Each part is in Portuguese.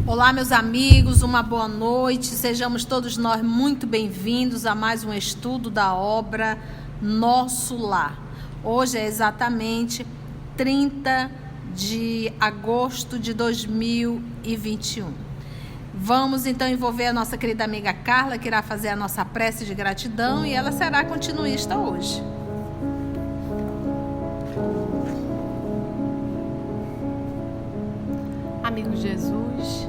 Olá, meus amigos, uma boa noite. Sejamos todos nós muito bem-vindos a mais um estudo da obra Nosso Lar. Hoje é exatamente 30 de agosto de 2021. Vamos então envolver a nossa querida amiga Carla, que irá fazer a nossa prece de gratidão, e ela será continuista hoje. Amigo Jesus,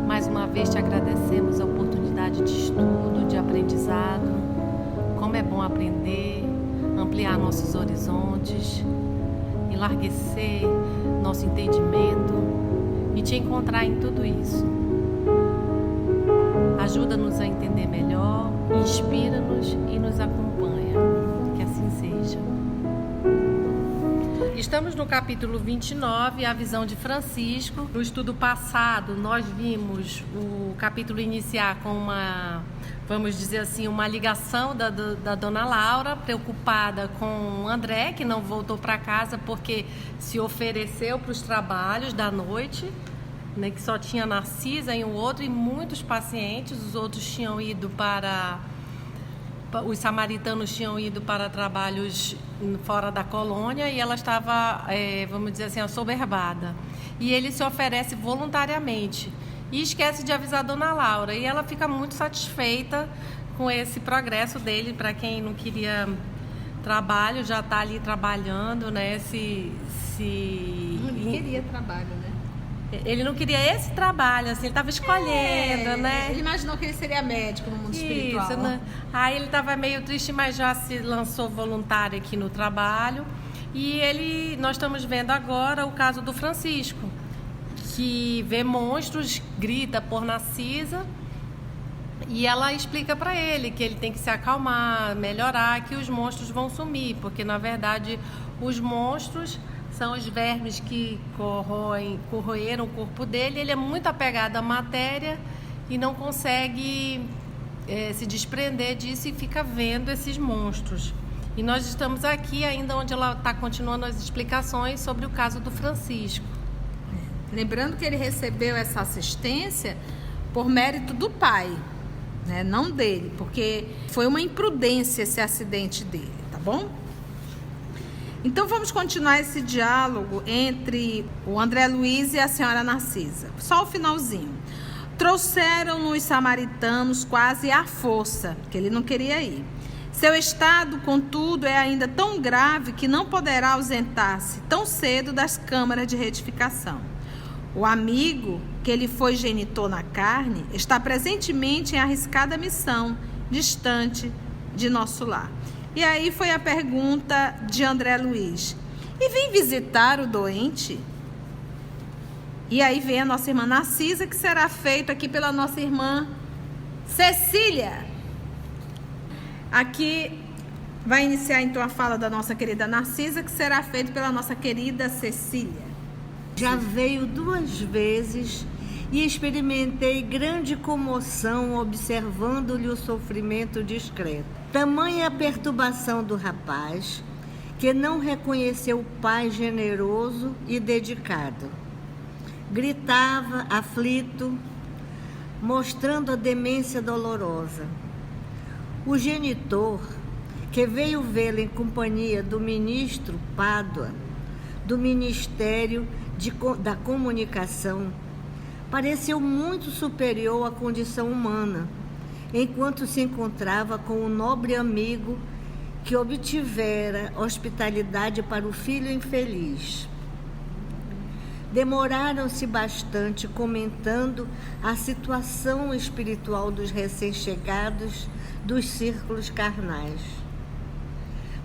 mais uma vez te agradecemos a oportunidade de estudo, de aprendizado. Como é bom aprender, ampliar nossos horizontes, enlarguecer nosso entendimento e te encontrar em tudo isso. Ajuda-nos a entender melhor, inspira-nos e nos acompanha. Que assim seja. Estamos no capítulo 29, a visão de Francisco. No estudo passado, nós vimos o capítulo iniciar com uma, vamos dizer assim, uma ligação da dona Laura, preocupada com o André, que não voltou para casa porque se ofereceu para os trabalhos da noite, né, que só tinha Narcisa e um outro, e muitos pacientes. Os outros tinham ido para... Os samaritanos tinham ido para trabalhos fora da colônia e ela estava, vamos dizer assim, assoberbada. E ele se oferece voluntariamente e esquece de avisar a dona Laura. E ela fica muito satisfeita com esse progresso dele. Para quem não queria trabalho, já está ali trabalhando, né? Não queria trabalho, né? Ele não queria esse trabalho, assim, ele estava escolhendo, né? Ele imaginou que ele seria médico no mundo espiritual. Isso, né? Aí ele estava meio triste, mas já se lançou voluntário aqui no trabalho. E nós estamos vendo agora o caso do Francisco, que vê monstros, grita por Narcisa, e ela explica para ele que ele tem que se acalmar, melhorar, que os monstros vão sumir, porque na verdade os monstros são os vermes que corroeram o corpo dele. Ele é muito apegado à matéria e não consegue se desprender disso e fica vendo esses monstros. E nós estamos aqui ainda onde ela está continuando as explicações sobre o caso do Francisco. Lembrando que ele recebeu essa assistência por mérito do pai, né? Não dele, porque foi uma imprudência esse acidente dele, tá bom? Então vamos continuar esse diálogo entre o André Luiz e a senhora Narcisa. Só o finalzinho. Trouxeram-no os samaritanos quase à força, que ele não queria ir. Seu estado, contudo, é ainda tão grave que não poderá ausentar-se tão cedo das câmaras de retificação. O amigo, que ele foi genitor na carne, está presentemente em arriscada missão, distante de nosso lar. E aí foi a pergunta de André Luiz. E vem visitar o doente? E aí vem a nossa irmã Narcisa, que será feito aqui pela nossa irmã Cecília. Aqui vai iniciar então a fala da nossa querida Narcisa, que será feito pela nossa querida Cecília. Já veio 2 vezes e experimentei grande comoção observando-lhe o sofrimento discreto. Tamanha a perturbação do rapaz, que não reconheceu o pai generoso e dedicado. Gritava, aflito, mostrando a demência dolorosa. O genitor, que veio vê-lo em companhia do ministro Pádua, do Ministério da Comunicação, pareceu muito superior à condição humana, enquanto se encontrava com o nobre amigo que obtivera hospitalidade para o filho infeliz. Demoraram-se bastante comentando a situação espiritual dos recém-chegados dos círculos carnais.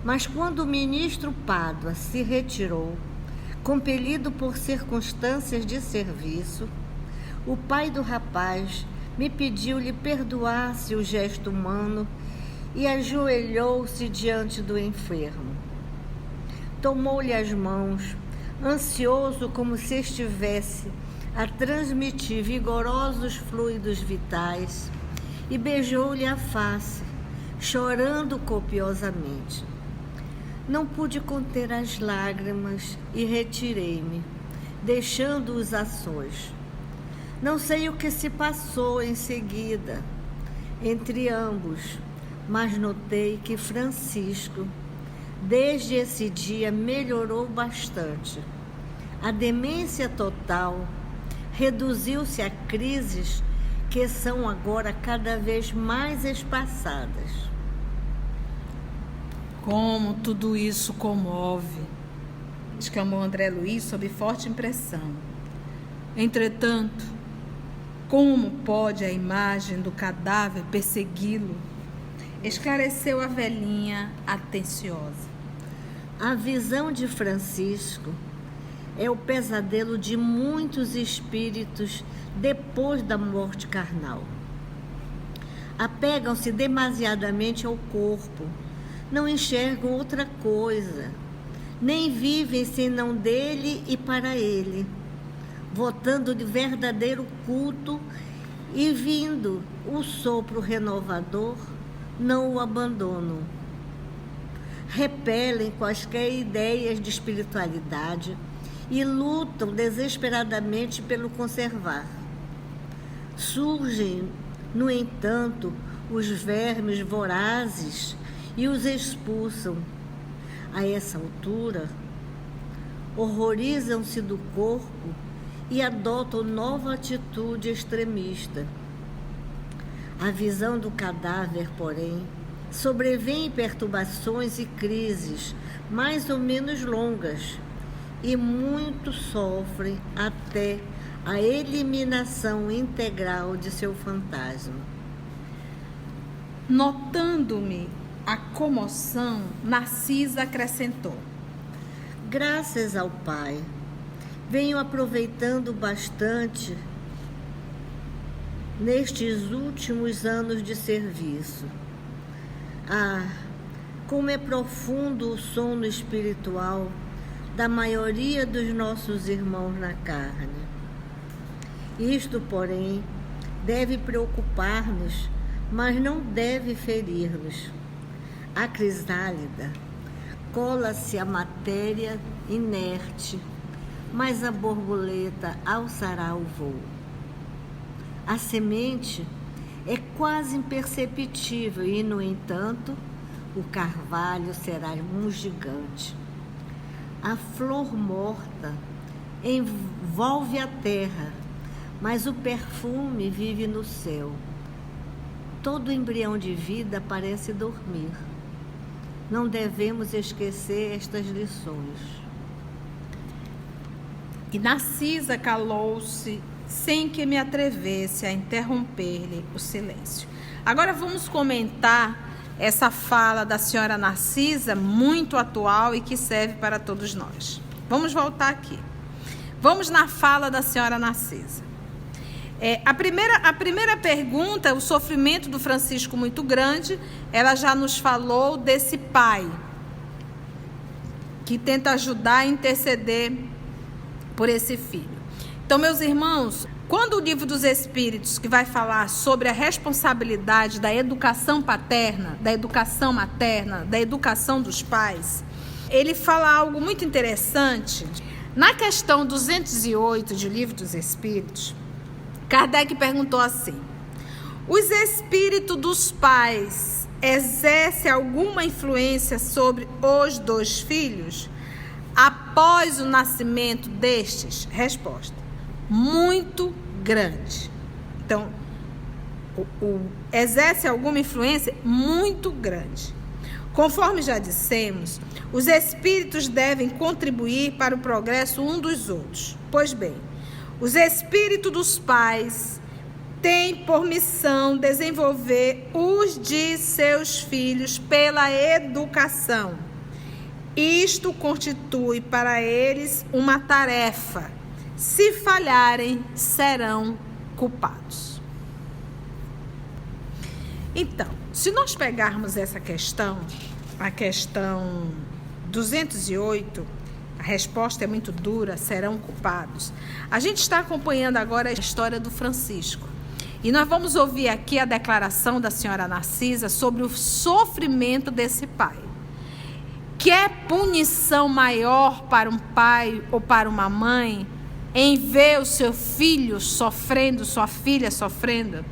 Mas quando o ministro Pádua se retirou, compelido por circunstâncias de serviço, o pai do rapaz me pediu-lhe perdoasse o gesto humano e ajoelhou-se diante do enfermo. Tomou-lhe as mãos, ansioso como se estivesse a transmitir vigorosos fluidos vitais, e beijou-lhe a face, chorando copiosamente. Não pude conter as lágrimas e retirei-me, deixando-os a sós. Não sei o que se passou em seguida entre ambos, mas notei que Francisco, desde esse dia, melhorou bastante. A demência total reduziu-se a crises que são agora cada vez mais espaçadas. Como tudo isso comove, exclamou André Luiz sob forte impressão. Entretanto, como pode a imagem do cadáver persegui-lo? Esclareceu a velhinha atenciosa. A visão de Francisco é o pesadelo de muitos espíritos depois da morte carnal. Apegam-se demasiadamente ao corpo, não enxergam outra coisa, nem vivem senão dele e para ele, votando de verdadeiro culto e vindo o sopro renovador, não o abandonam. Repelem quaisquer ideias de espiritualidade e lutam desesperadamente pelo conservar. Surgem, no entanto, os vermes vorazes e os expulsam. A essa altura, horrorizam-se do corpo e adotam nova atitude extremista. A visão do cadáver, porém, sobrevêm perturbações e crises mais ou menos longas, e muitos sofrem até a eliminação integral de seu fantasma. Notando-me a comoção, Narcisa acrescentou: Graças ao Pai, venho aproveitando bastante nestes últimos anos de serviço. Ah, como é profundo o sono espiritual da maioria dos nossos irmãos na carne. Isto, porém, deve preocupar-nos, mas não deve ferir-nos. A crisálida cola-se à matéria inerte, mas a borboleta alçará o voo. A semente é quase imperceptível e, no entanto, o carvalho será um gigante. A flor morta envolve a terra, mas o perfume vive no céu. Todo embrião de vida parece dormir. Não devemos esquecer estas lições. E Narcisa calou-se sem que me atrevesse a interromper-lhe o silêncio. Agora vamos comentar essa fala da senhora Narcisa, muito atual e que serve para todos nós. Vamos voltar aqui. Vamos na fala da senhora Narcisa. A primeira pergunta, o sofrimento do Francisco muito grande, ela já nos falou desse pai que tenta ajudar e interceder por esse filho. Então, meus irmãos, quando o Livro dos Espíritos, que vai falar sobre a responsabilidade da educação paterna, da educação materna, da educação dos pais, ele fala algo muito interessante. Na questão 208 de Livro dos Espíritos, Kardec perguntou assim: os espíritos dos pais exercem alguma influência sobre os dois filhos após o nascimento destes? Resposta: muito grande. Então, exerce alguma influência muito grande. Conforme já dissemos, os espíritos devem contribuir para o progresso um dos outros. Pois bem, os espíritos dos pais têm por missão desenvolver os de seus filhos pela educação. Isto constitui para eles uma tarefa. Se falharem, serão culpados. Então, se nós pegarmos essa questão, a questão 208, a resposta é muito dura, serão culpados. A gente está acompanhando agora a história do Francisco. E nós vamos ouvir aqui a declaração da senhora Narcisa sobre o sofrimento desse pai. Quer punição maior para um pai ou para uma mãe em ver o seu filho sofrendo, sua filha sofrendo?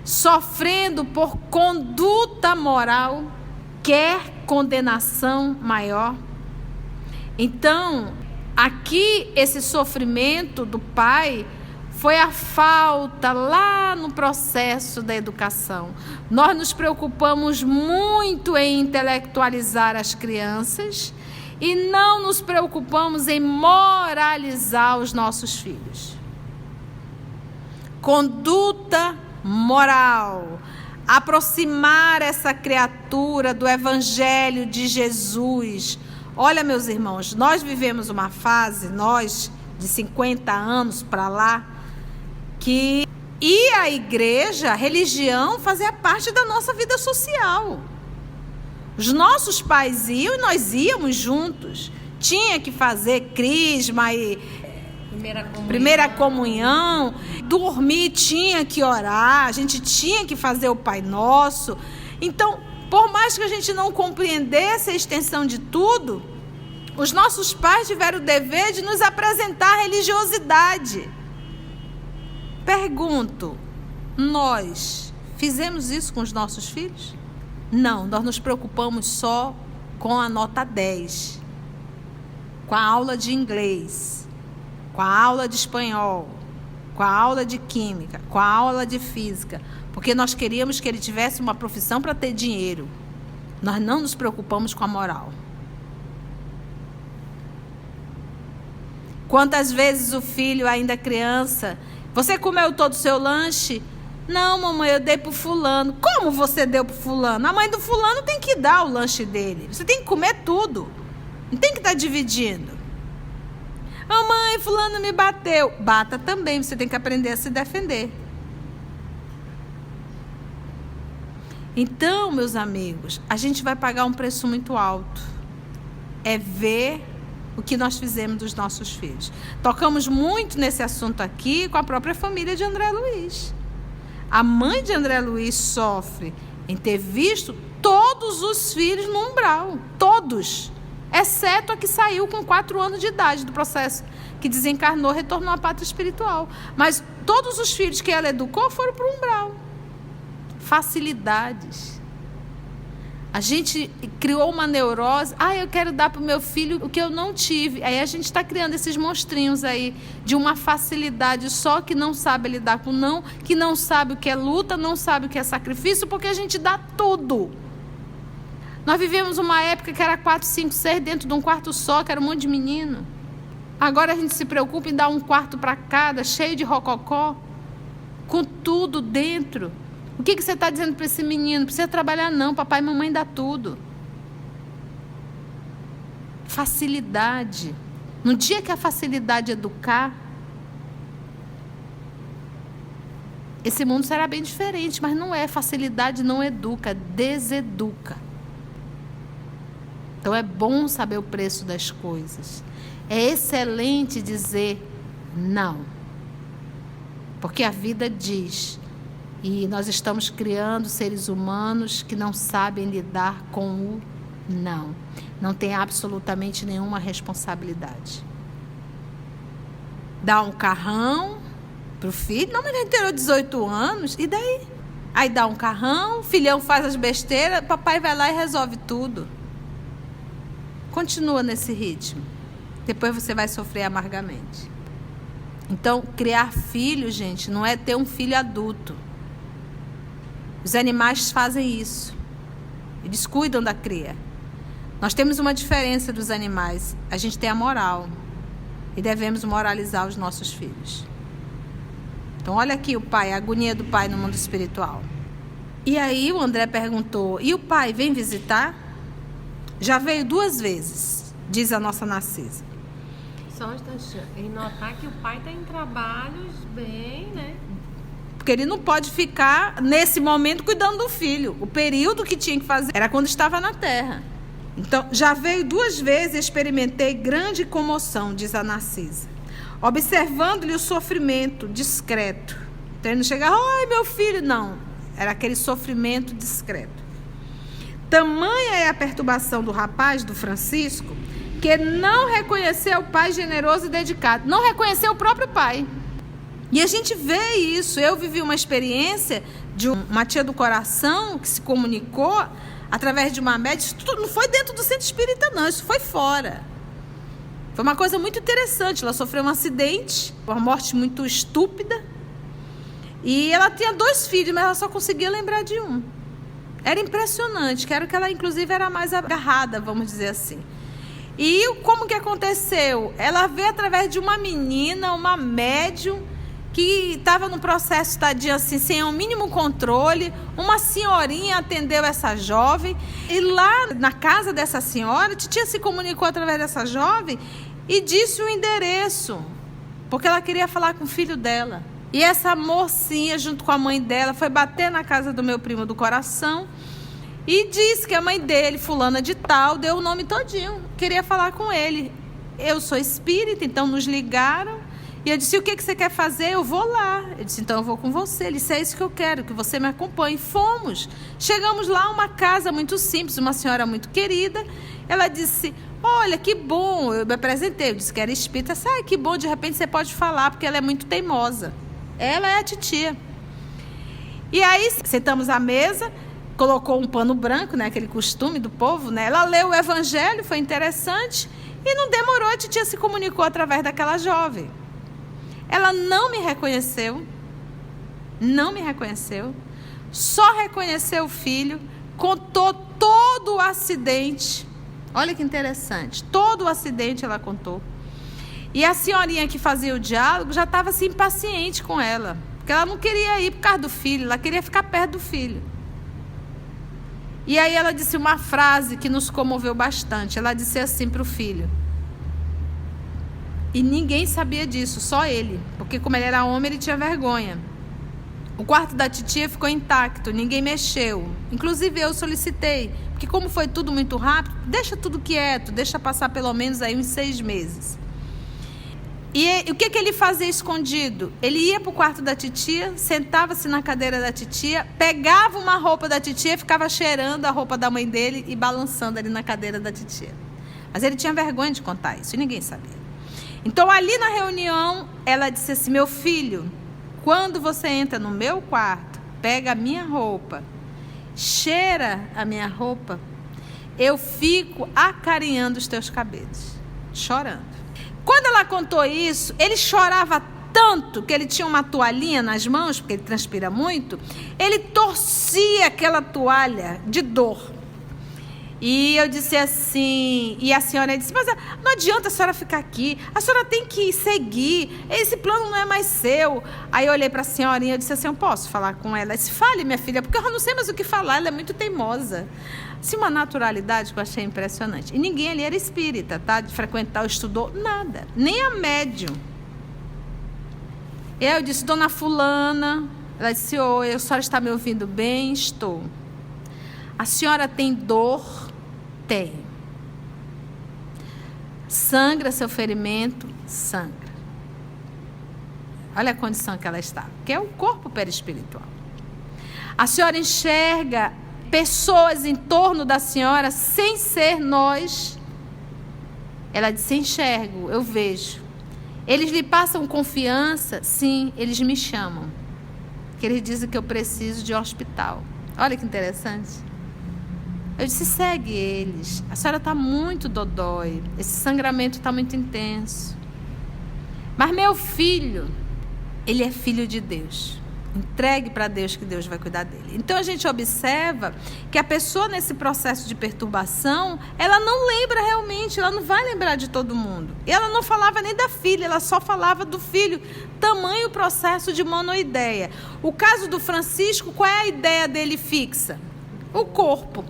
Sofrendo por conduta moral, quer condenação maior? Então, aqui esse sofrimento do pai foi a falta lá no processo da educação. Nós nos preocupamos muito em intelectualizar as crianças e não nos preocupamos em moralizar os nossos filhos. Conduta moral. Aproximar essa criatura do Evangelho de Jesus. Olha, meus irmãos, nós vivemos uma fase, nós de 50 anos para lá, que ir à igreja, a religião, fazia parte da nossa vida social. Os nossos pais iam e nós íamos juntos. Tinha que fazer crisma e primeira comunhão. Dormir, tinha que orar, a gente tinha que fazer o Pai Nosso. Então, por mais que a gente não compreendesse a extensão de tudo, os nossos pais tiveram o dever de nos apresentar a religiosidade. Pergunto, nós fizemos isso com os nossos filhos? Não, nós nos preocupamos só com a nota 10, com a aula de inglês, com a aula de espanhol, com a aula de química, com a aula de física, porque nós queríamos que ele tivesse uma profissão para ter dinheiro. Nós não nos preocupamos com a moral. Quantas vezes o filho, ainda criança, você comeu todo o seu lanche? Não, mamãe, eu dei para o fulano. Como você deu para o fulano? A mãe do fulano tem que dar o lanche dele. Você tem que comer tudo. Não tem que estar dividindo. Mamãe, fulano me bateu. Bata também, você tem que aprender a se defender. Então, meus amigos, a gente vai pagar um preço muito alto. É ver o que nós fizemos dos nossos filhos. Tocamos muito nesse assunto aqui com a própria família de André Luiz. A mãe de André Luiz sofre em ter visto todos os filhos no umbral. Todos. Exceto a que saiu com 4 anos de idade do processo, que desencarnou, retornou à pátria espiritual. Mas todos os filhos que ela educou foram para o umbral. Facilidades. A gente criou uma neurose. Eu quero dar para o meu filho o que eu não tive. Aí a gente está criando esses monstrinhos aí de uma facilidade só, que não sabe lidar com não, que não sabe o que é luta, não sabe o que é sacrifício, porque a gente dá tudo. Nós vivemos uma época que era 4, 5, 6 dentro de um quarto só, que era um monte de menino. Agora a gente se preocupa em dar um quarto para cada, cheio de rococó, com tudo dentro. O que você está dizendo para esse menino? Não precisa trabalhar não, papai e mamãe dá tudo. Facilidade. No dia que a facilidade educar, esse mundo será bem diferente, mas não é. Facilidade não educa, deseduca. Então é bom saber o preço das coisas. É excelente dizer não. Porque a vida diz... E nós estamos criando seres humanos que não sabem lidar com o não. Não tem absolutamente nenhuma responsabilidade. Dá um carrão para o filho. Não, mas ele terá 18 anos. E daí? Aí dá um carrão, o filhão faz as besteiras, papai vai lá e resolve tudo. Continua nesse ritmo. Depois você vai sofrer amargamente. Então, criar filho, gente, não é ter um filho adulto. Os animais fazem isso. Eles cuidam da cria. Nós temos uma diferença dos animais. A gente tem a moral. E devemos moralizar os nossos filhos. Então, olha aqui o pai, a agonia do pai no mundo espiritual. E aí o André perguntou, e o pai vem visitar? Já veio 2 vezes, diz a nossa Narcisa. Só um instante. E notar que o pai está em trabalhos bem, né? Porque ele não pode ficar, nesse momento, cuidando do filho. O período que tinha que fazer era quando estava na terra. Então, já veio 2 vezes e experimentei grande comoção, diz a Narcisa. Observando-lhe o sofrimento discreto. Então ele não chegava, ai meu filho, não. Era aquele sofrimento discreto. Tamanha é a perturbação do rapaz, do Francisco, que não reconheceu o pai generoso e dedicado. Não reconheceu o próprio pai. E a gente vê isso. Eu vivi uma experiência de uma tia do coração que se comunicou através de uma médica. Isso não foi dentro do centro espírita, não. Isso foi fora. Foi uma coisa muito interessante. Ela sofreu um acidente, uma morte muito estúpida. E ela tinha 2 filhos, mas ela só conseguia lembrar de um. Era impressionante, que ela inclusive era mais agarrada, vamos dizer assim. E como que aconteceu? Ela veio através de uma menina, uma médium, que estava num processo, tadinha assim, sem o mínimo controle. Uma senhorinha atendeu essa jovem. E lá na casa dessa senhora, a titia se comunicou através dessa jovem e disse o endereço, porque ela queria falar com o filho dela. E essa mocinha, junto com a mãe dela, foi bater na casa do meu primo do coração e disse que a mãe dele, fulana de tal, deu o nome todinho. Queria falar com ele. Eu sou espírita, então nos ligaram. E eu disse, o que você quer fazer? Eu vou lá. Eu disse, então eu vou com você. Ele disse, é isso que eu quero, que você me acompanhe. Fomos. Chegamos lá, uma casa muito simples, uma senhora muito querida. Ela disse, olha, que bom. Eu me apresentei, eu disse que era espírita. Ai, que bom, de repente você pode falar, porque ela é muito teimosa. Ela é a titia. E aí, sentamos à mesa, colocou um pano branco, né, aquele costume do povo, né? Ela leu o evangelho, foi interessante. E não demorou, a titia se comunicou através daquela jovem. Ela não me reconheceu, só reconheceu o filho, contou todo o acidente. Olha que interessante, todo o acidente ela contou. E a senhorinha que fazia o diálogo já estava assim, impaciente com ela, porque ela não queria ir por causa do filho, ela queria ficar perto do filho. E aí ela disse uma frase que nos comoveu bastante. Ela disse assim para o filho, e ninguém sabia disso, só ele, porque como ele era homem, ele tinha vergonha. O quarto da titia ficou intacto, ninguém mexeu. Inclusive eu solicitei, porque como foi tudo muito rápido, deixa tudo quieto, deixa passar pelo menos aí uns 6 meses. E o que ele fazia escondido? Ele ia para o quarto da titia, sentava-se na cadeira da titia, pegava uma roupa da titia, ficava cheirando a roupa da mãe dele e balançando ali na cadeira da titia. Mas ele tinha vergonha de contar isso, e ninguém sabia. Então ali na reunião, ela disse assim, meu filho, quando você entra no meu quarto, pega a minha roupa, cheira a minha roupa, eu fico acarinhando os teus cabelos, chorando. Quando ela contou isso, ele chorava tanto que ele tinha uma toalhinha nas mãos, porque ele transpira muito, ele torcia aquela toalha de dor. E eu disse assim, e a senhora disse, mas não adianta a senhora ficar aqui, a senhora tem que seguir, esse plano não é mais seu. Aí eu olhei para a senhorinha e disse assim, eu posso falar com ela? Ela disse, fale minha filha, porque eu não sei mais o que falar, ela é muito teimosa. Assim, uma naturalidade que eu achei impressionante. E ninguém ali era espírita, tá? De frequentar ou estudou, nada, nem a médium. E aí eu disse, dona fulana, ela disse, oi, a senhora está me ouvindo bem? Estou. A senhora tem dor? Tem. Sangra seu ferimento? Sangra. Olha a condição que ela está, que é o corpo perispiritual. A senhora enxerga pessoas em torno da senhora sem ser nós? Ela disse, enxergo, eu vejo. Eles lhe passam confiança? Sim, eles me chamam. Que eles dizem que eu preciso de um hospital. Olha que interessante. Eu disse, segue eles. A senhora está muito dodói. Esse sangramento está muito intenso. Mas meu filho, ele é filho de Deus. Entregue para Deus que Deus vai cuidar dele. Então a gente observa que a pessoa nesse processo de perturbação, ela não lembra realmente, ela não vai lembrar de todo mundo. E ela não falava nem da filha, ela só falava do filho. Tamanho processo de monoideia. O caso do Francisco, qual é a ideia dele fixa? O corpo.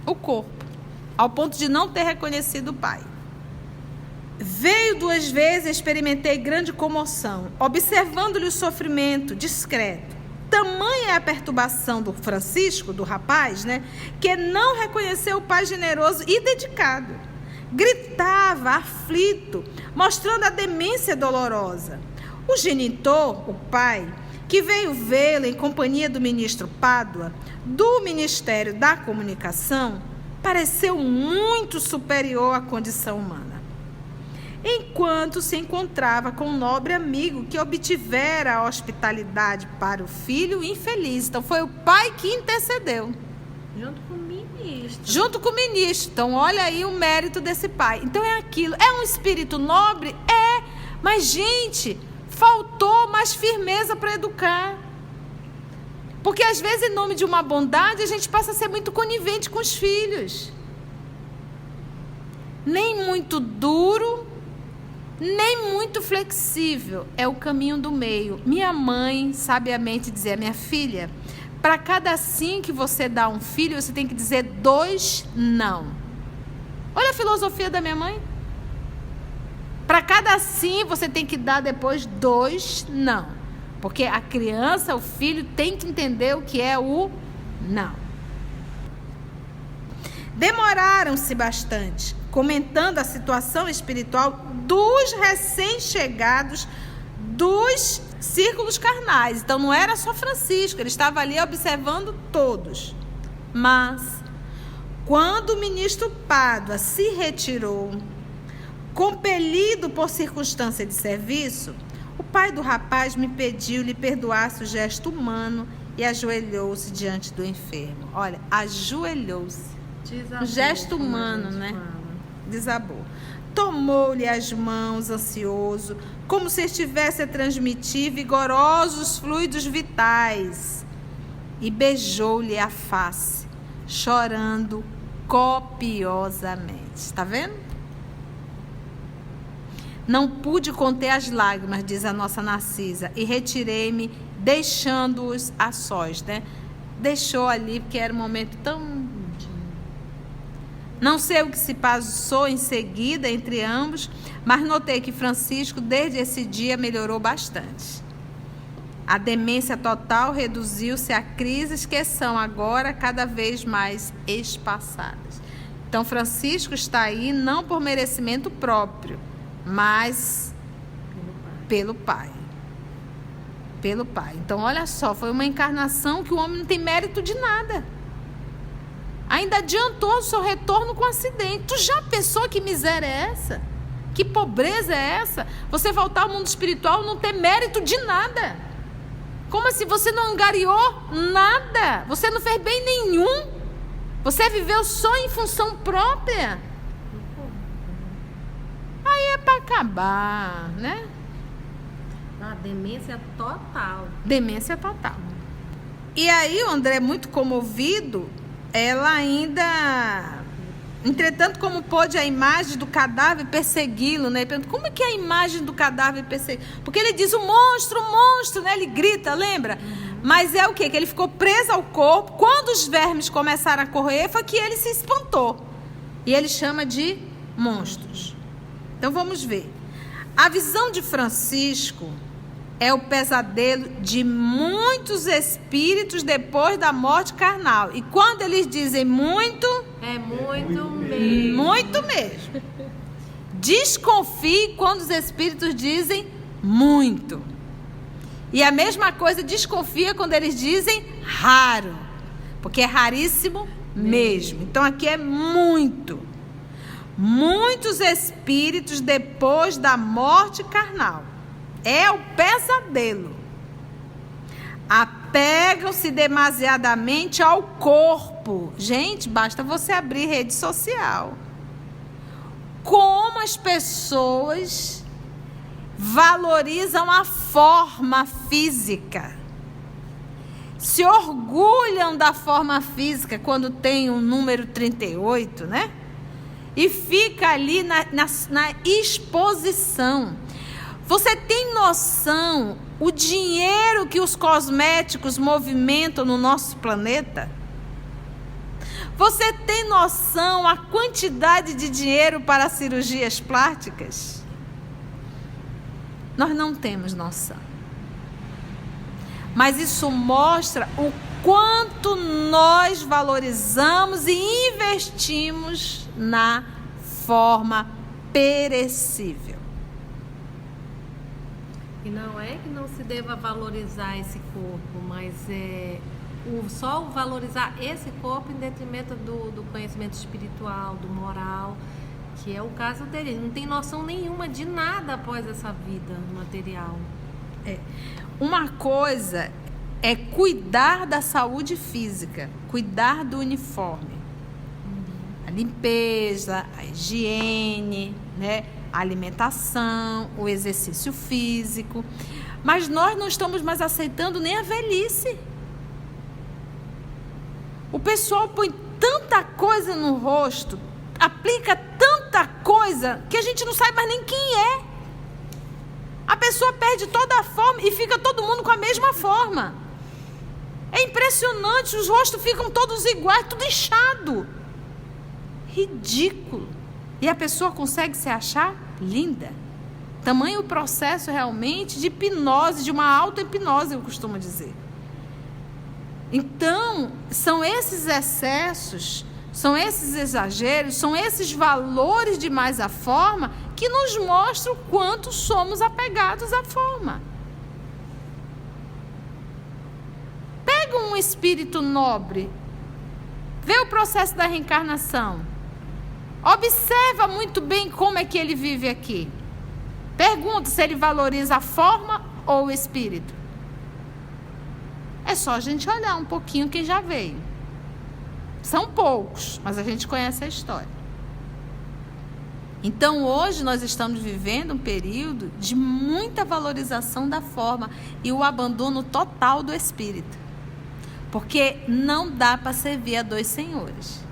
O corpo, ao ponto de não ter reconhecido o pai. Veio 2 vezes, experimentei grande comoção, observando-lhe o sofrimento discreto. Tamanha é a perturbação do Francisco, do rapaz, né, que não reconheceu o pai generoso e dedicado. Gritava, aflito, mostrando a demência dolorosa. O genitor, o pai, que veio vê-lo em companhia do ministro Pádua, do Ministério da Comunicação, pareceu muito superior à condição humana, enquanto se encontrava com um nobre amigo que obtivera a hospitalidade para o filho infeliz. Então, foi o pai que intercedeu. Junto com o ministro. Junto com o ministro. Então, olha aí o mérito desse pai. Então, é aquilo. É um espírito nobre? É. Mas, gente, faltou mais firmeza para educar. Porque, às vezes, em nome de uma bondade, a gente passa a ser muito conivente com os filhos. Nem muito duro, nem muito flexível. É o caminho do meio. Minha mãe, sabiamente, dizia: minha filha, para cada sim que você dá a um filho, você tem que dizer 2 não. Olha a filosofia da minha mãe. Para cada sim, você tem que dar depois 2 não. Porque a criança, o filho, tem que entender o que é o não. Demoraram-se bastante, comentando a situação espiritual dos recém-chegados dos círculos carnais. Então, não era só Francisco, ele estava ali observando todos. Mas, quando o ministro Pádua se retirou, compelido por circunstância de serviço, o pai do rapaz me pediu lhe perdoasse o gesto humano e ajoelhou-se diante do enfermo. Olha, ajoelhou-se. Desabou, O gesto humano, né? Desabou. Tomou-lhe as mãos, ansioso, como se estivesse a transmitir vigorosos fluidos vitais, e beijou-lhe a face, chorando copiosamente. Está vendo? Não pude conter as lágrimas, diz a nossa Narcisa, e retirei-me, deixando-os a sós, né? Deixou ali, porque era um momento tão... Não sei o que se passou em seguida entre ambos, mas notei que Francisco, desde esse dia, melhorou bastante. A demência total reduziu-se a crises que são agora cada vez mais espaçadas. Então, Francisco está aí não por merecimento próprio, mas pelo Pai. Pelo Pai. Então, olha só, foi uma encarnação que o homem não tem mérito de nada. Ainda adiantou o seu retorno com acidente. Tu já pensou que miséria é essa? Que pobreza é essa? Você voltar ao mundo espiritual não ter mérito de nada. Como assim? Você não angariou nada. Você não fez bem nenhum. Você viveu só em função própria. Aí é para acabar, né? A demência total. Demência total. E aí o André, muito comovido, ela ainda... Entretanto, como pôde a imagem do cadáver persegui-lo, né? Ele pergunta, como é que é a imagem do cadáver persegui-lo? Porque ele diz, o monstro, né? Ele grita, lembra? Mas é o quê? Que ele ficou preso ao corpo. Quando os vermes começaram a correr, foi que ele se espantou. E ele chama de monstros. Então, vamos ver. A visão de Francisco é o pesadelo de muitos espíritos depois da morte carnal. E quando eles dizem muito... É muito mesmo. Muito mesmo. Desconfie quando os espíritos dizem muito. E a mesma coisa, desconfia quando eles dizem raro. Porque é raríssimo mesmo. Então aqui é muito. Muitos espíritos depois da morte carnal. É o pesadelo. Apegam-se demasiadamente ao corpo. Gente, basta você abrir rede social. Como as pessoas valorizam a forma física. Se orgulham da forma física quando tem um número 38, né? E fica ali na exposição. Você tem noção o dinheiro que os cosméticos movimentam no nosso planeta? Você tem noção a quantidade de dinheiro para cirurgias plásticas? Nós não temos noção. Mas isso mostra o quanto nós valorizamos e investimos na forma perecível. E não não é que não se deva valorizar esse corpo, mas só valorizar esse corpo em detrimento do conhecimento espiritual, do moral, que é o caso dele. Ele não tem noção nenhuma de nada após essa vida material. Uma coisa é cuidar da saúde física, cuidar do uniforme, a limpeza, a higiene, né? A alimentação, o exercício físico. Mas nós não estamos mais aceitando nem a velhice. O pessoal põe tanta coisa no rosto, aplica tanta coisa, que a gente não sabe mais nem quem é. A pessoa perde toda a forma e fica todo mundo com a mesma forma. É impressionante, os rostos ficam todos iguais, tudo inchado. Ridículo. E a pessoa consegue se achar linda. Tamanho o processo realmente de hipnose, de uma auto-hipnose, eu costumo dizer. Então, são esses excessos, são esses exageros, são esses valores demais à forma que nos mostram o quanto somos apegados à forma. Pega um espírito nobre, vê o processo da reencarnação. Observa muito bem como é que ele vive aqui. Pergunta se ele valoriza a forma ou o espírito. É só a gente olhar um pouquinho quem já veio. São poucos, mas a gente conhece a história. Então, hoje nós estamos vivendo um período de muita valorização da forma e o abandono total do espírito. Porque não dá para servir a dois senhores.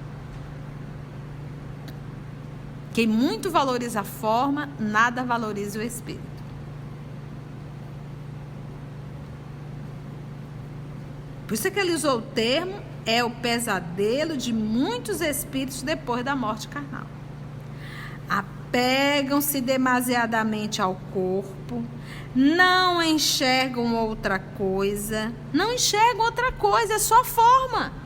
Quem muito valoriza a forma, nada valoriza o espírito. Por isso que ele usou o termo, é o pesadelo de muitos espíritos depois da morte carnal. Apegam-se demasiadamente ao corpo, não enxergam outra coisa, é só forma.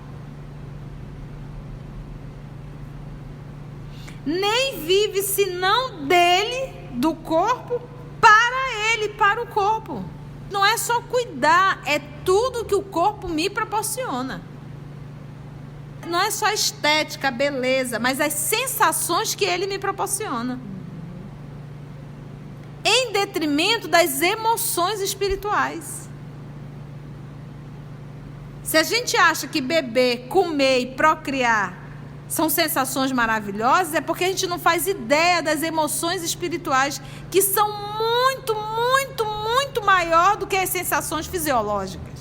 Nem vive senão dele, do corpo, para ele, para o corpo. Não é só cuidar, é tudo que o corpo me proporciona. Não é só estética, beleza, mas as sensações que ele me proporciona. Em detrimento das emoções espirituais. Se a gente acha que beber, comer e procriar são sensações maravilhosas, é porque a gente não faz ideia das emoções espirituais, que são muito, muito, muito maior do que as sensações fisiológicas,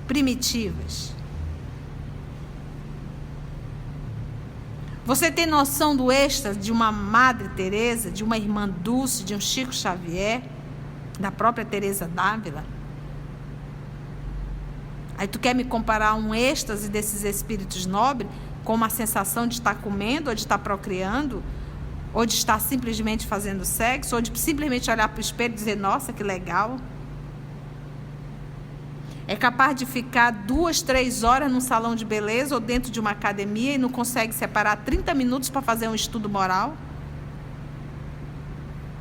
primitivas. Você tem noção do êxtase de uma Madre Teresa, de uma Irmã Dulce, de um Chico Xavier, da própria Teresa d'Ávila? Aí tu quer me comparar um êxtase desses espíritos nobres com uma sensação de estar comendo, ou de estar procriando, ou de estar simplesmente fazendo sexo, ou de simplesmente olhar para o espelho e dizer, nossa, que legal. É capaz de ficar 2, 3 horas num salão de beleza ou dentro de uma academia e não consegue separar 30 minutos para fazer um estudo moral?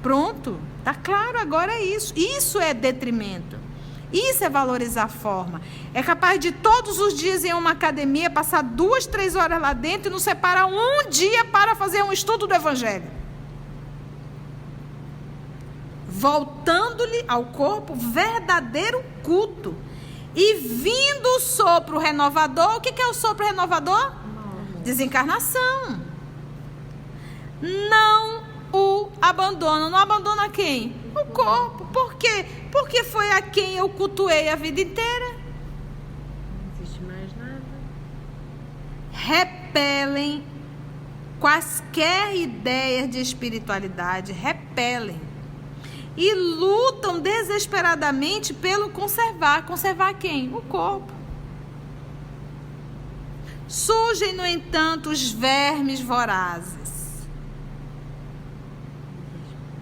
Pronto, tá claro, agora é isso. Isso é detrimento. Isso é valorizar a forma. É capaz de todos os dias em uma academia passar 2, 3 horas lá dentro e não separar um dia para fazer um estudo do Evangelho. Voltando-lhe ao corpo verdadeiro culto. E vindo o sopro renovador, o que é o sopro renovador? Desencarnação. Não o abandona. Não abandona quem? O corpo. Por quê? Porque foi a quem eu cultuei a vida inteira. Não existe mais nada. Repelem quaisquer ideias de espiritualidade. Repelem. E lutam desesperadamente pelo conservar. Conservar quem? O corpo. Surgem, no entanto, os vermes vorazes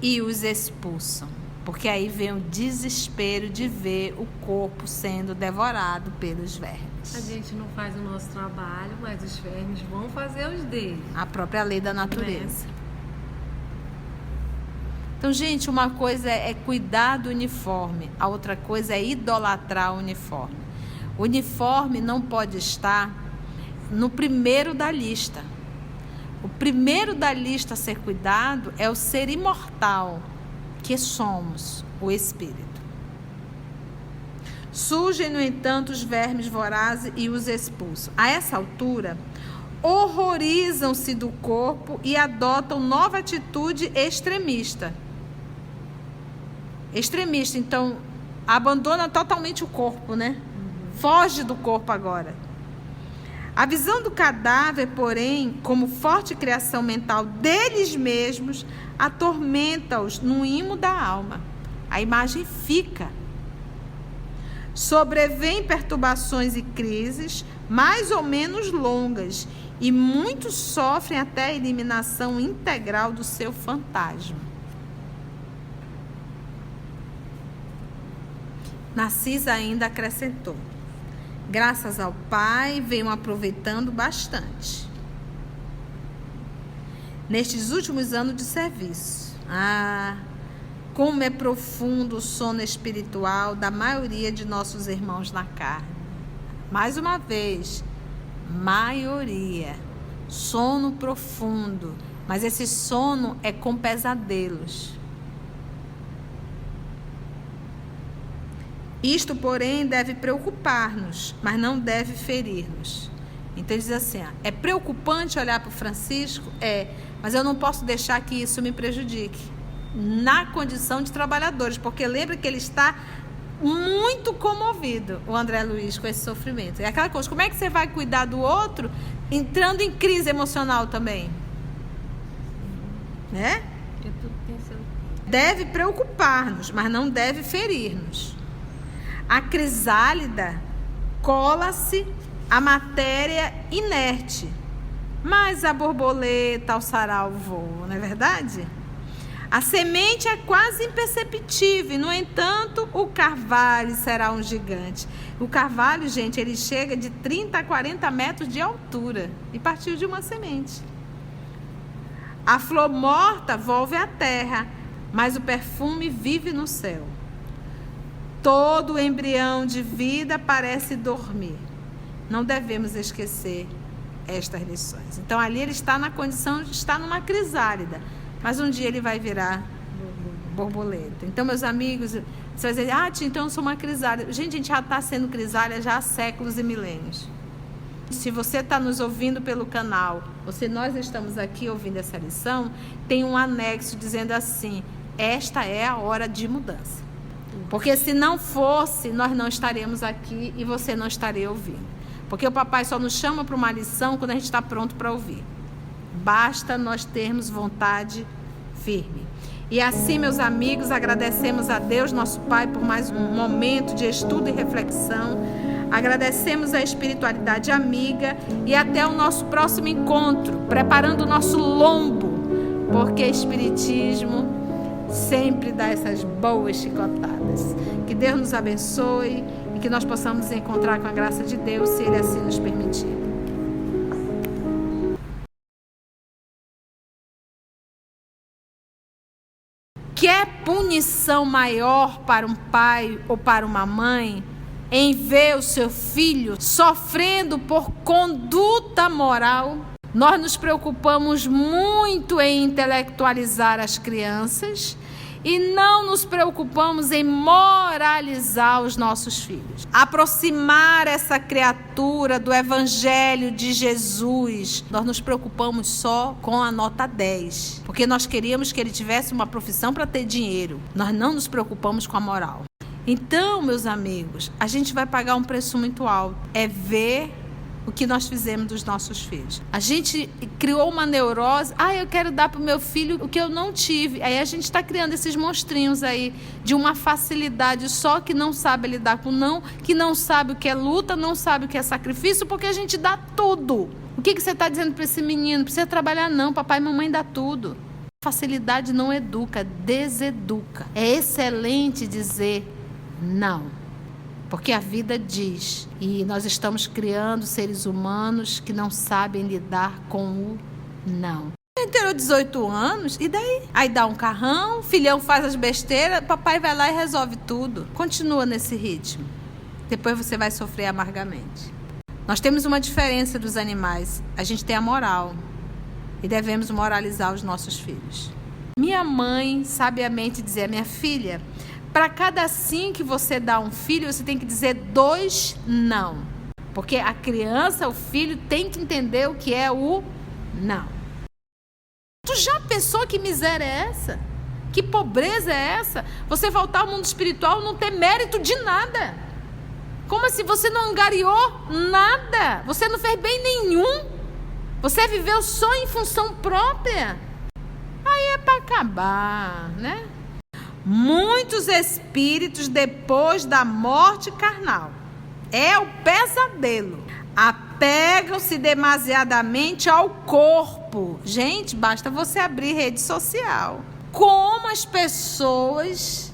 e os expulsam. Porque aí vem o desespero de ver o corpo sendo devorado pelos vermes. A gente não faz o nosso trabalho, mas os vermes vão fazer os deles. A própria lei da natureza. Então, gente, uma coisa é cuidar do uniforme, a outra coisa é idolatrar o uniforme. O uniforme não pode estar no primeiro da lista. O primeiro da lista a ser cuidado é o ser imortal, que somos, o Espírito. Surgem, no entanto, os vermes vorazes e os expulsam. A essa altura, horrorizam-se do corpo e adotam nova atitude extremista. Extremista, então, abandona totalmente o corpo, né? Foge do corpo agora. A visão do cadáver, porém, como forte criação mental deles mesmos, atormenta-os no imo da alma. A imagem fica. Sobrevêm perturbações e crises, mais ou menos longas, e muitos sofrem até a eliminação integral do seu fantasma. Narcisa ainda acrescentou: graças ao Pai, venho aproveitando bastante nestes últimos anos de serviço. Como é profundo o sono espiritual da maioria de nossos irmãos na carne. Mais uma vez, maioria. Sono profundo. Mas esse sono é com pesadelos. Isto, porém, deve preocupar-nos, mas não deve ferir-nos. Então, ele diz assim, é preocupante olhar para o Francisco? Mas eu não posso deixar que isso me prejudique. Na condição de trabalhadores, porque lembra que ele está muito comovido, o André Luiz, com esse sofrimento. É aquela coisa, como é que você vai cuidar do outro entrando em crise emocional também? Né? Deve preocupar-nos, mas não deve ferir-nos. A crisálida cola-se à matéria inerte, mas a borboleta, o sarau voam, não é verdade? A semente é quase imperceptível, no entanto, o carvalho será um gigante. O carvalho, gente, ele chega de 30 a 40 metros de altura e partiu de uma semente. A flor morta volve à terra, mas o perfume vive no céu. Todo embrião de vida parece dormir. Não devemos esquecer estas lições. Então, ali ele está na condição de estar numa crisálida. Mas um dia ele vai virar borboleta. Então, meus amigos, você vai dizer, tia, então eu sou uma crisálida. Gente, a gente já está sendo crisálida já há séculos e milênios. Se você está nos ouvindo pelo canal, ou se nós estamos aqui ouvindo essa lição, tem um anexo dizendo assim, esta é a hora de mudança. Porque se não fosse, nós não estaríamos aqui e você não estaria ouvindo. Porque o papai só nos chama para uma lição quando a gente está pronto para ouvir. Basta nós termos vontade firme. E assim, meus amigos, agradecemos a Deus, nosso Pai, por mais um momento de estudo e reflexão. Agradecemos a espiritualidade amiga e até o nosso próximo encontro, preparando o nosso lombo, porque Espiritismo sempre dá essas boas chicotadas. Que Deus nos abençoe e que nós possamos nos encontrar com a graça de Deus, se Ele assim nos permitir. Quer punição maior para um pai ou para uma mãe em ver o seu filho sofrendo por conduta moral? Nós nos preocupamos muito em intelectualizar as crianças e não nos preocupamos em moralizar os nossos filhos. Aproximar essa criatura do Evangelho de Jesus. Nós nos preocupamos só com a nota 10, porque nós queríamos que ele tivesse uma profissão para ter dinheiro. Nós não nos preocupamos com a moral. Então, meus amigos, a gente vai pagar um preço muito alto. É ver o que nós fizemos dos nossos filhos. A gente criou uma neurose. Eu quero dar para o meu filho o que eu não tive. Aí a gente está criando esses monstrinhos aí de uma facilidade só, que não sabe lidar com não, que não sabe o que é luta, não sabe o que é sacrifício, porque a gente dá tudo. O que você está dizendo para esse menino? Não precisa trabalhar não, papai e mamãe dá tudo. Facilidade não educa, deseduca. É excelente dizer não. Porque a vida diz, e nós estamos criando seres humanos que não sabem lidar com o não. Inteirou 18 anos, e daí? Aí dá um carrão, filhão faz as besteiras, papai vai lá e resolve tudo. Continua nesse ritmo. Depois você vai sofrer amargamente. Nós temos uma diferença dos animais. A gente tem a moral. E devemos moralizar os nossos filhos. Minha mãe, sabiamente, dizia: minha filha, para cada sim que você dá a um filho, você tem que dizer 2 não. Porque a criança, o filho, tem que entender o que é o não. Tu já pensou que miséria é essa? Que pobreza é essa? Você voltar ao mundo espiritual não ter mérito de nada. Como assim? Você não angariou nada. Você não fez bem nenhum. Você viveu só em função própria. Aí é para acabar, né? Muitos espíritos depois da morte carnal. É o pesadelo. Apegam-se demasiadamente ao corpo. Gente, basta você abrir rede social. Como as pessoas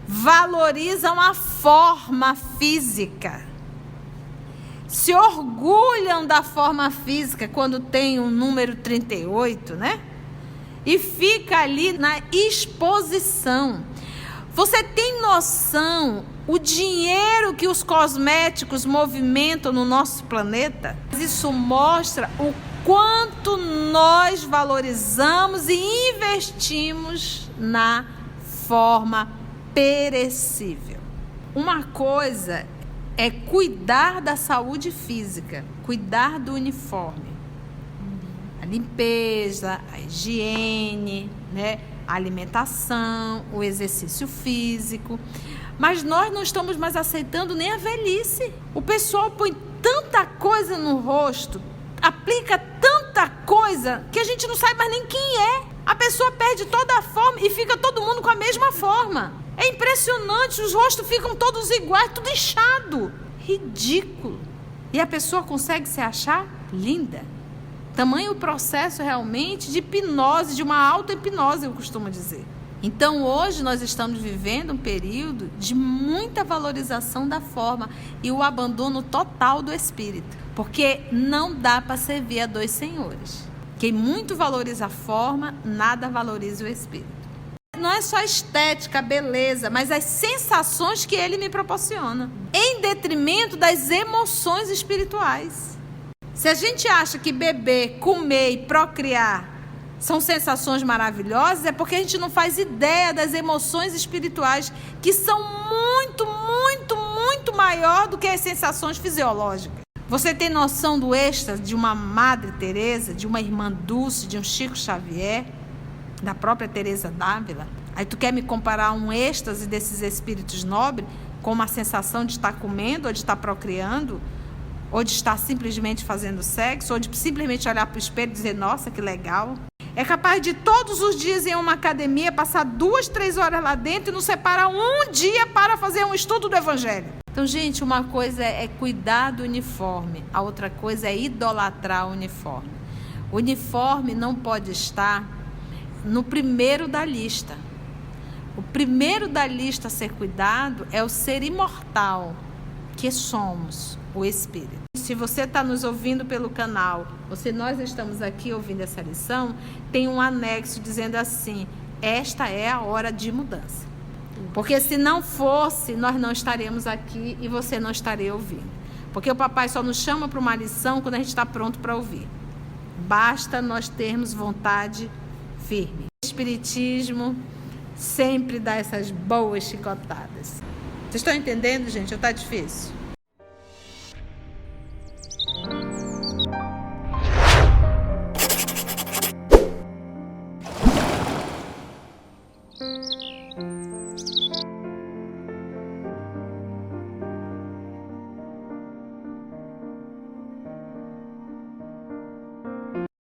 valorizam a forma física. Se orgulham da forma física quando tem um número 38, né? E fica ali na exposição. Você tem noção o dinheiro que os cosméticos movimentam no nosso planeta? Isso mostra o quanto nós valorizamos e investimos na forma perecível. Uma coisa é cuidar da saúde física, cuidar do uniforme, a limpeza, a higiene, né? A alimentação, o exercício físico. Mas nós não estamos mais aceitando nem a velhice. O pessoal põe tanta coisa no rosto, aplica tanta coisa, que a gente não sabe mais nem quem é. A pessoa perde toda a forma e fica todo mundo com a mesma forma. É impressionante, os rostos ficam todos iguais, tudo inchado. Ridículo. E a pessoa consegue se achar linda. Tamanho o processo realmente de hipnose, de uma auto-hipnose, eu costumo dizer. Então, hoje nós estamos vivendo um período de muita valorização da forma e o abandono total do espírito. Porque não dá para servir a 2 senhores. Quem muito valoriza a forma, nada valoriza o espírito. Não é só estética, beleza, mas as sensações que ele me proporciona, em detrimento das emoções espirituais. Se a gente acha que beber, comer e procriar são sensações maravilhosas, é porque a gente não faz ideia das emoções espirituais, que são muito, muito, muito maior do que as sensações fisiológicas. Você tem noção do êxtase de uma Madre Teresa, de uma Irmã Dulce, de um Chico Xavier, da própria Teresa d'Ávila? Aí tu quer me comparar um êxtase desses espíritos nobres com uma sensação de estar comendo ou de estar procriando? Ou de estar simplesmente fazendo sexo, ou de simplesmente olhar para o espelho e dizer: nossa, que legal. É capaz de todos os dias em uma academia passar 2, 3 horas lá dentro e não separar um dia para fazer um estudo do Evangelho. Então, gente, uma coisa é cuidar do uniforme, a outra coisa é idolatrar o uniforme. O uniforme não pode estar no primeiro da lista. O primeiro da lista a ser cuidado é o ser imortal que somos, o Espírito. Se você está nos ouvindo pelo canal, ou se nós estamos aqui ouvindo essa lição, tem um anexo dizendo assim: esta é a hora de mudança. Porque se não fosse, nós não estaremos aqui e você não estaria ouvindo. Porque o papai só nos chama para uma lição quando a gente está pronto para ouvir. Basta nós termos vontade firme. O Espiritismo sempre dá essas boas chicotadas. Vocês estão entendendo, gente? Ou está difícil?